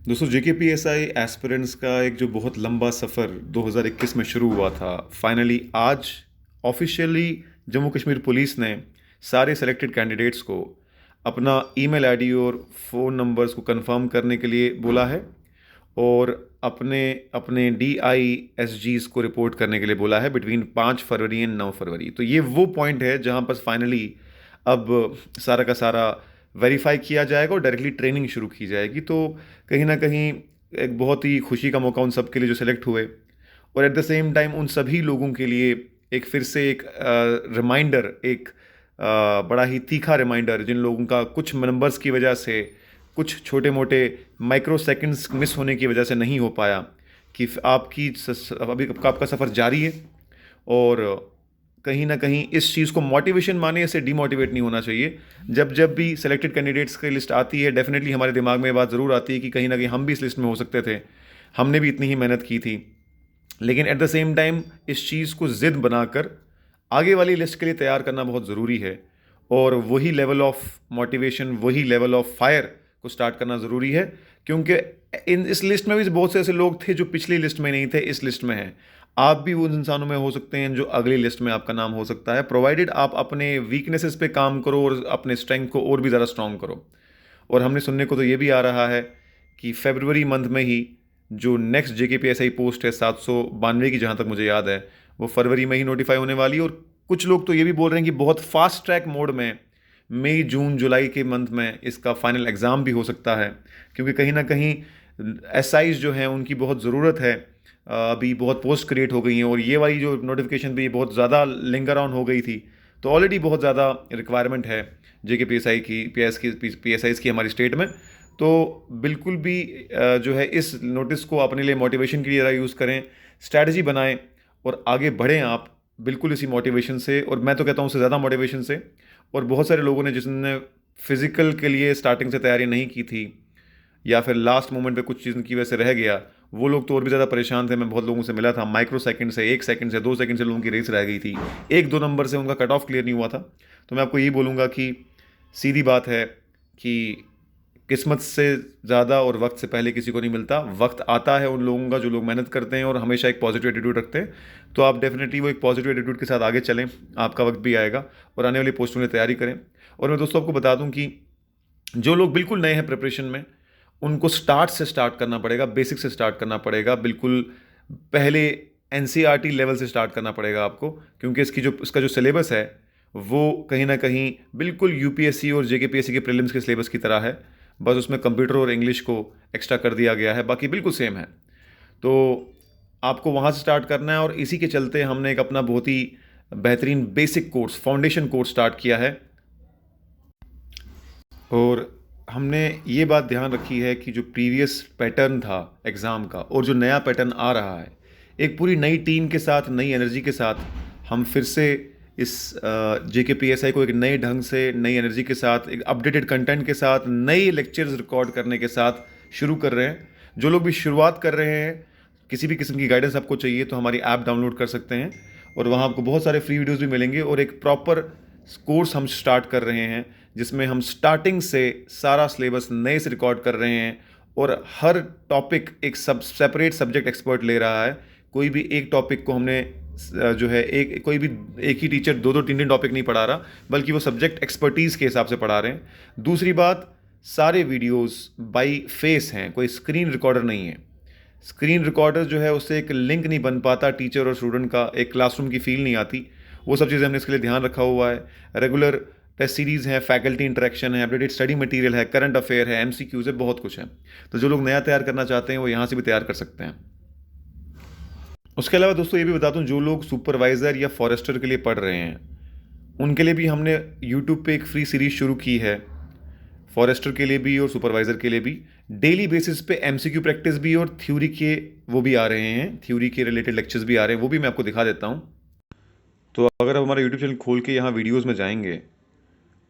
दोस्तों जेकेपीएसआई एस्पिरेंट्स का एक जो बहुत लंबा सफ़र 2021 में शुरू हुआ था, फाइनली आज ऑफिशियली जम्मू कश्मीर पुलिस ने सारे सेलेक्टेड कैंडिडेट्स को अपना ईमेल आईडी और फ़ोन नंबर्स को कंफर्म करने के लिए बोला है और अपने अपने DISGs को रिपोर्ट करने के लिए बोला है बिटवीन 5 फरवरी एंड 9 फरवरी। तो ये वो पॉइंट है जहाँ पर फाइनली अब सारा का सारा वेरीफाई किया जाएगा और डायरेक्टली ट्रेनिंग शुरू की जाएगी। तो कहीं ना कहीं एक बहुत ही खुशी का मौका उन सब के लिए जो सेलेक्ट हुए, और एट द सेम टाइम उन सभी लोगों के लिए एक फिर से एक रिमाइंडर, एक बड़ा ही तीखा रिमाइंडर जिन लोगों का कुछ नंबर्स की वजह से, कुछ छोटे मोटे माइक्रो सेकंड्स मिस होने की वजह से नहीं हो पाया, कि अभी आपका सफ़र जारी है। और कहीं ना कहीं इस चीज़ को मोटिवेशन माने, इसे डीमोटिवेट नहीं होना चाहिए। जब जब भी सेलेक्टेड कैंडिडेट्स की लिस्ट आती है, डेफिनेटली हमारे दिमाग में ये बात ज़रूर आती है कि कहीं ना कहीं हम भी इस लिस्ट में हो सकते थे, हमने भी इतनी ही मेहनत की थी। लेकिन एट द सेम टाइम इस चीज़ को ज़िद बनाकर आगे वाली लिस्ट के लिए तैयार करना बहुत ज़रूरी है, और वही लेवल ऑफ मोटिवेशन, वही लेवल ऑफ फायर को स्टार्ट करना ज़रूरी है। क्योंकि इस लिस्ट में भी बहुत से ऐसे लोग थे जो पिछली लिस्ट में नहीं थे, इस लिस्ट में हैं। आप भी उन इंसानों में हो सकते हैं जो अगली लिस्ट में आपका नाम हो सकता है, प्रोवाइडेड आप अपने वीकनेसेस पे काम करो और अपने स्ट्रेंथ को और भी ज़्यादा स्ट्रॉन्ग करो। और हमने सुनने को तो ये भी आ रहा है कि फेबरवरी मंथ में ही जो नेक्स्ट JKPSI पोस्ट है 792 की, जहाँ तक मुझे याद है, वो फरवरी में ही नोटिफाई होने वाली है। और कुछ लोग तो ये भी बोल रहे हैं कि बहुत फास्ट ट्रैक मोड में मई जून जुलाई के मंथ में इसका फाइनल एग्ज़ाम भी हो सकता है। क्योंकि कहीं ना कहीं SIs जो हैं उनकी बहुत ज़रूरत है। अभी बहुत पोस्ट क्रिएट हो गई हैं, और ये वाली जो नोटिफिकेशन भी बहुत ज़्यादा लिंगर ऑन हो गई थी, तो ऑलरेडी बहुत ज़्यादा रिक्वायरमेंट है JKPSI की, PSIs की हमारी स्टेट में। तो बिल्कुल भी जो है इस नोटिस को अपने लिए मोटिवेशन के लिए यूज़ करें, स्ट्रैटेजी बनाएं और आगे बढ़ें आप बिल्कुल इसी मोटिवेशन से, और मैं तो कहता हूँ उससे ज़्यादा मोटिवेशन से। और बहुत सारे लोगों ने जिसने फिज़िकल के लिए स्टार्टिंग से तैयारी नहीं की थी, या फिर लास्ट मोमेंट पे कुछ चीज़ की वजह से रह गया, वो लोग तो और भी ज़्यादा परेशान थे। मैं बहुत लोगों से मिला था, माइक्रो सेकंड से, 1 सेकंड से, 2 सेकंड से लोगों की रेस रह गई थी, 1-2 नंबर से उनका कट ऑफ क्लियर नहीं हुआ था। तो मैं आपको यही बोलूँगा कि सीधी बात है कि किस्मत से ज़्यादा और वक्त से पहले किसी को नहीं मिलता। वक्त आता है उन लोगों का जो लोग मेहनत करते हैं और हमेशा एक पॉजिटिव एटीट्यूड रखते हैं। तो आप डेफिनेटली वो एक पॉजिटिव एटीट्यूड के साथ आगे चलें, आपका वक्त भी आएगा और आने वाली पोस्टों की तैयारी करें। और मैं दोस्तों आपको बता दूं कि जो लोग बिल्कुल नए हैं प्रिपरेशन में, उनको स्टार्ट करना पड़ेगा, बेसिक से स्टार्ट करना पड़ेगा। बिल्कुल पहले NCERT लेवल से स्टार्ट करना पड़ेगा आपको, क्योंकि इसका जो सिलेबस है वो कहीं ना कहीं बिल्कुल UPSC और JKPSC के प्रीलिम्स के सिलेबस की तरह है। बस उसमें कंप्यूटर और इंग्लिश को एक्स्ट्रा कर दिया गया है, बाकी बिल्कुल सेम है। तो आपको वहाँ से स्टार्ट करना है, और इसी के चलते हमने एक अपना बहुत ही बेहतरीन basic course, foundation course start किया है। और हमने ये बात ध्यान रखी है कि जो प्रीवियस पैटर्न था एग्ज़ाम का और जो नया पैटर्न आ रहा है, एक पूरी नई टीम के साथ, नई एनर्जी के साथ हम फिर से इस JKPSI को एक नए ढंग से, नई एनर्जी के साथ, एक अपडेटेड कंटेंट के साथ, नए लेक्चर्स रिकॉर्ड करने के साथ शुरू कर रहे हैं। जो लोग भी शुरुआत कर रहे हैं, किसी भी किस्म की गाइडेंस आपको चाहिए तो हमारी ऐप डाउनलोड कर सकते हैं, और वहाँ आपको बहुत सारे फ्री वीडियोस भी मिलेंगे। और एक प्रॉपर कोर्स हम स्टार्ट कर रहे हैं जिसमें हम स्टार्टिंग से सारा सिलेबस नए से रिकॉर्ड कर रहे हैं, और हर टॉपिक एक सेपरेट सब्जेक्ट एक्सपर्ट ले रहा है। कोई भी एक टॉपिक को हमने जो है कोई भी एक ही टीचर 2-2 3-3 टॉपिक नहीं पढ़ा रहा, बल्कि वो सब्जेक्ट एक्सपर्टीज़ के हिसाब से पढ़ा रहे हैं। दूसरी बात, सारे वीडियोस बाय फेस हैं, कोई स्क्रीन रिकॉर्डर नहीं है। स्क्रीन रिकॉर्डर जो है उससे एक लिंक नहीं बन पाता टीचर और स्टूडेंट का, एक क्लासरूम की फील नहीं आती। वो सब चीज़ें हमने इसके लिए ध्यान रखा हुआ है। रेगुलर टेस्ट सीरीज़ है, फैकल्टी इंटरेक्शन है, अपडेटेड स्टडी मटेरियल है, करंट अफेयर है, MCQs है, बहुत कुछ है। तो जो लोग नया तैयार करना चाहते हैं वो यहाँ से भी तैयार कर सकते हैं। उसके अलावा दोस्तों ये भी बता दूं, जो लोग सुपरवाइज़र या फॉरेस्टर के लिए पढ़ रहे हैं, उनके लिए भी हमने यूट्यूब पे एक फ्री सीरीज़ शुरू की है, फॉरेस्टर के लिए भी और सुपरवाइज़र के लिए भी। डेली बेसिस पे MCQ प्रैक्टिस भी और थ्योरी के वो भी आ रहे हैं, थ्योरी के रिलेटेड लेक्चर्स भी आ रहे हैं, वो भी मैं आपको दिखा देता हूँ। तो अगर आप हमारा यूट्यूब चैनल खोल के यहाँ वीडियोज़ में जाएंगे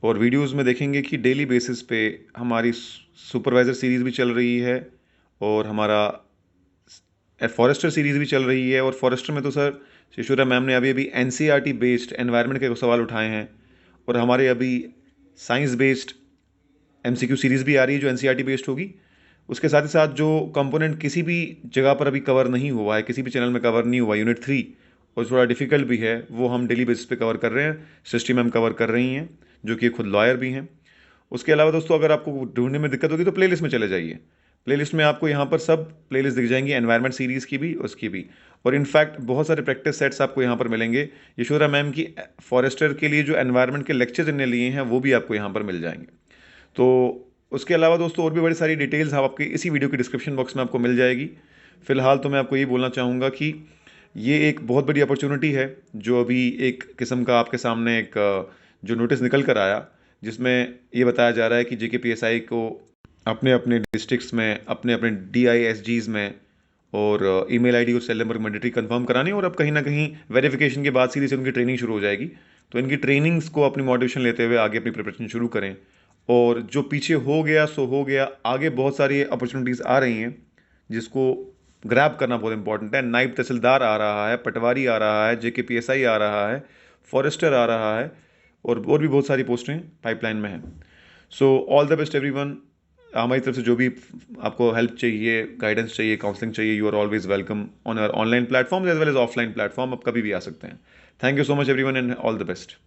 और वीडियोज़ में देखेंगे कि डेली बेसिस पे हमारी सुपरवाइज़र सीरीज़ भी चल रही है, और हमारा फॉरेस्टर सीरीज़ भी चल रही है। और फॉरेस्टर में तो सर शिशुरा मैम ने अभी अभी NCERT बेस्ड एनवायरनमेंट के सवाल उठाए हैं, और हमारे अभी साइंस बेस्ड MCQ सीरीज़ भी आ रही है जो NCERT बेस्ड होगी। उसके साथ ही साथ जो कंपोनेंट किसी भी जगह पर अभी कवर नहीं हुआ है, किसी भी चैनल में कवर नहीं हुआ, यूनिट 3, और थोड़ा डिफिकल्ट भी है, वो हम डेली बेसिस पे कवर कर रहे हैं। सृष्टि मैम कवर कर रही हैं, जो कि खुद लॉयर भी हैं। उसके अलावा दोस्तों, अगर आपको ढूंढने में दिक्कत होगी तो प्लेलिस्ट में चले जाइए। प्लेलिस्ट में आपको यहाँ पर सब प्लेलिस्ट दिख जाएंगी, एनवायरनमेंट सीरीज़ की भी, उसकी भी। और इनफैक्ट बहुत सारे प्रैक्टिस सेट्स आपको यहाँ पर मिलेंगे। यशोदा मैम की फॉरेस्टर के लिए जो एनवायरनमेंट के लेक्चर्स इन्होंने लिए हैं, वो भी आपको यहाँ पर मिल जाएंगे। तो उसके अलावा दोस्तों, और भी बड़ी सारी डिटेल्स हम आपके इसी वीडियो के डिस्क्रिप्शन बॉक्स में आपको मिल जाएगी। फिलहाल तो मैं आपको ये बोलना चाहूँगा कि ये एक बहुत बड़ी अपॉर्चुनिटी है, जो अभी एक किस्म का आपके सामने एक जो नोटिस निकल कर आया, जिसमें ये बताया जा रहा है कि JKPSI को अपने अपने डिस्ट्रिक्ट्स में, अपने अपने DISGs में, और ईमेल आईडी और सेल नंबर मैंडेटरी कंफर्म करानी, और अब कहीं ना कहीं वेरिफिकेशन के बाद सीधे से उनकी ट्रेनिंग शुरू हो जाएगी। तो इनकी ट्रेनिंग्स को अपनी मोटिवेशन लेते हुए आगे अपनी प्रिपरेशन शुरू करें। और जो पीछे हो गया सो हो गया, आगे बहुत सारी अपॉर्चुनिटीज़ आ रही हैं, जिसको ग्रैब करना बहुत इंपॉर्टेंट है। नायब तहसीलदार आ रहा है, पटवारी आ रहा है, JKPSI आ रहा है, फॉरेस्टर आ रहा है, और भी बहुत सारी पोस्टें पाइपलाइन में हैं। So all the best everyone. हमारी तरफ से जो भी आपको हेल्प चाहिए, गाइडेंस चाहिए, काउंसलिंग चाहिए, you are always welcome on our online platform as well as offline platform. आप कभी भी आ सकते हैं। Thank you so much everyone and all the best.